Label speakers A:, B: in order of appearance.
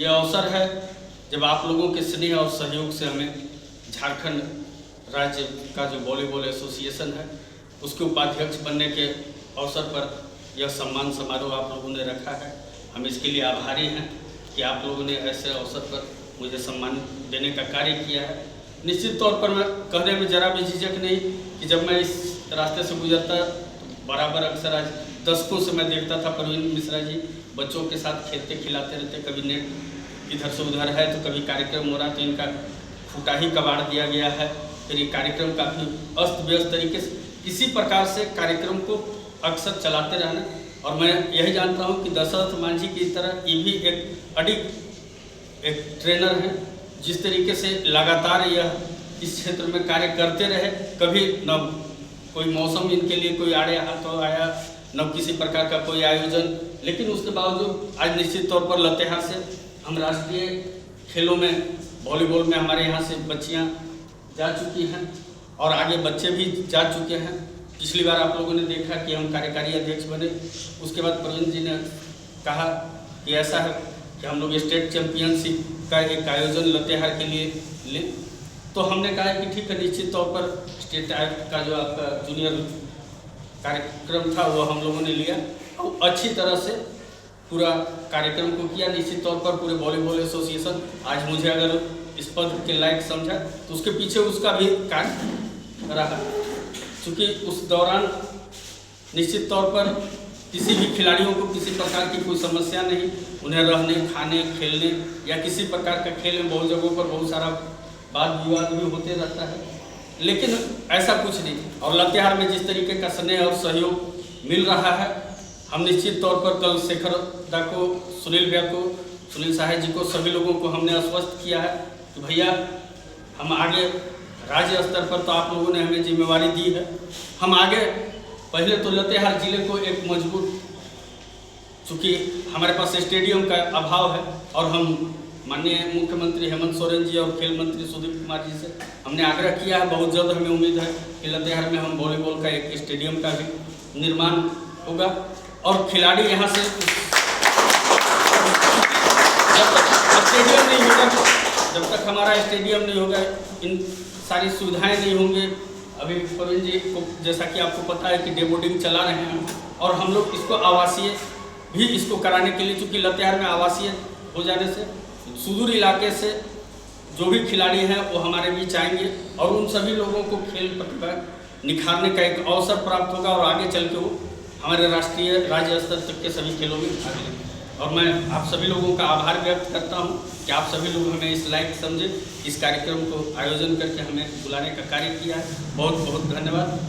A: ये अवसर है जब आप लोगों के स्नेह और सहयोग से हमें झारखंड राज्य का जो वॉलीबॉल एसोसिएशन है उसके उपाध्यक्ष बनने के अवसर पर यह सम्मान समारोह आप लोगों ने रखा है। हम इसके लिए आभारी हैं कि आप लोगों ने ऐसे अवसर पर मुझे सम्मान देने का कार्य किया है। निश्चित तौर पर मैं कहने में ज़रा भी झिझक नहीं कि जब मैं इस रास्ते से गुजरता तो बराबर अक्सर आज दशकों से मैं देखता था प्रवीण मिश्रा जी बच्चों के साथ खेलते खिलाते रहते, कभी नेट इधर से उधर है तो कभी कार्यक्रम हो रहा तो इनका फूटा ही कबाड़ दिया गया है। फिर ये कार्यक्रम काफ़ी अस्त व्यस्त तरीके से किसी प्रकार से कार्यक्रम को अक्सर चलाते रहना, और मैं यही जानता हूँ कि दशरथ मांझी की तरह ये भी एक अडिग एक ट्रेनर हैं जिस तरीके से लगातार यह इस क्षेत्र में कार्य करते रहे। कभी न कोई मौसम इनके लिए कोई आड़े हाथों आया, न किसी प्रकार का कोई आयोजन, लेकिन उसके बावजूद आज निश्चित तौर पर लतेहार से हम राष्ट्रीय खेलों में वॉलीबॉल में हमारे यहाँ से बच्चियाँ जा चुकी हैं और आगे बच्चे भी जा चुके हैं। पिछली बार आप लोगों ने देखा कि हम कार्यकारी अध्यक्ष बने, उसके बाद प्रवीण जी ने कहा कि ऐसा है कि हम लोग स्टेट चैम्पियनशिप का एक आयोजन लतेहार के लिए लें, तो हमने कहा कि ठीक है, निश्चित तौर पर स्टेट का जो आपका जूनियर कार्यक्रम था वो हम लोगों ने लिया और अच्छी तरह से पूरा कार्यक्रम को किया। निश्चित तौर पर पूरे वॉलीबॉल एसोसिएशन आज मुझे अगर इस पद के लायक समझा तो उसके पीछे उसका भी कार्य रहा, क्योंकि उस दौरान निश्चित तौर पर किसी भी खिलाड़ियों को किसी प्रकार की कोई समस्या नहीं, उन्हें रहने खाने खेलने या किसी प्रकार का खेल में बहुत जगहों पर बहुत सारा वाद विवाद भी होते रहता है, लेकिन ऐसा कुछ नहीं। और लतेहार में जिस तरीके का स्नेह और सहयोग मिल रहा है, हम निश्चित तौर पर कल शेखर दा को, सुनील भैया को, सुनील साहब जी को, सभी लोगों को हमने आश्वस्त किया है कि भैया हम आगे राज्य स्तर पर तो आप लोगों ने हमें जिम्मेवारी दी है, हम आगे पहले तो लतेहार जिले को एक मजबूत, चूँकि हमारे पास स्टेडियम का अभाव है और हम माननीय मुख्यमंत्री हेमंत सोरेन जी और खेल मंत्री सुदीप कुमार जी से हमने आग्रह किया है, बहुत जल्द हमें उम्मीद है कि लतेहार में हम वॉलीबॉल का एक स्टेडियम का भी निर्माण होगा और खिलाड़ी यहाँ से स्टेडियम नहीं होगा, जब तक हमारा स्टेडियम नहीं होगा इन सारी सुविधाएं नहीं होंगी। अभी प्रवीण जी को जैसा कि आपको पता है कि डेमोडिंग चला रहे हैं और हम लोग इसको आवासीय भी इसको कराने के लिए, चूँकि लतेहार में आवासीय हो जाने से सुदूर इलाके से जो भी खिलाड़ी हैं वो हमारे बीच आएंगे और उन सभी लोगों को खेल प्रतिभा निखारने का एक अवसर प्राप्त होगा और आगे चल के वो हमारे राष्ट्रीय राज्य स्तर तक के सभी खेलों में भाग लेंगे। और मैं आप सभी लोगों का आभार व्यक्त करता हूं कि आप सभी लोग हमें इस लायक समझे, इस कार्यक्रम को आयोजन करके हमें बुलाने का कार्य किया है। बहुत बहुत धन्यवाद।